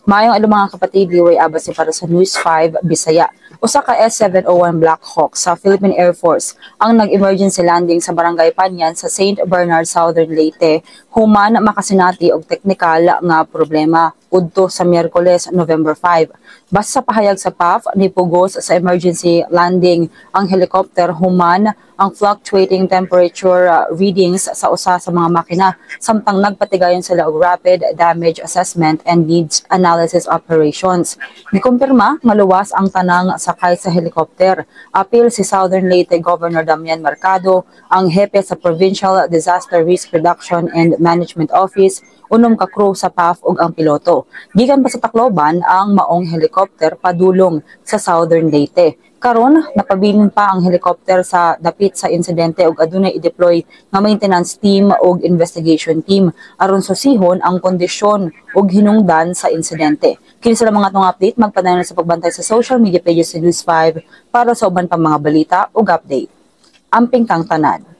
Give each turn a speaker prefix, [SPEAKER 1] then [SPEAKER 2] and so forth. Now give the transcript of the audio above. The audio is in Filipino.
[SPEAKER 1] Maayong adlaw mga kapatid, liway abas para sa News 5 Bisaya. Usa ka S701 Black Hawk sa Philippine Air Force ang nag-emergency landing sa Barangay Panyan sa St. Bernard, Southern Leyte, human makasinati og teknikal nga problema udto sa Miyerkules, November 5. Basta sa pahayag sa PAF, nipugos sa emergency landing ang helicopter human ang fluctuating temperature readings sa usa sa mga makina samtang nagpatigayon sila og rapid damage assessment and needs analysis operations. Nikumpirma maluwas ang tanang sakay sa helicopter. Apil si Southern Leyte Governor Damian Mercado, ang hepe sa Provincial Disaster Risk Reduction and Management Office, unom ka crew sa PAF ug ang piloto. Gikan pa sa Tacloban ang maong helicopter padulong sa Southern Leyte. Karon napabilin pa ang helicopter sa dapit sa insidente ug adunay i-deploy nga maintenance team ug investigation team aron susihon ang kondisyon ug hinungdan sa insidente. Kini sa mga atong update, magpadayon sa pagbantay sa social media pages sa News 5 para sa uban pang mga balita ug update. Amping kang tanan.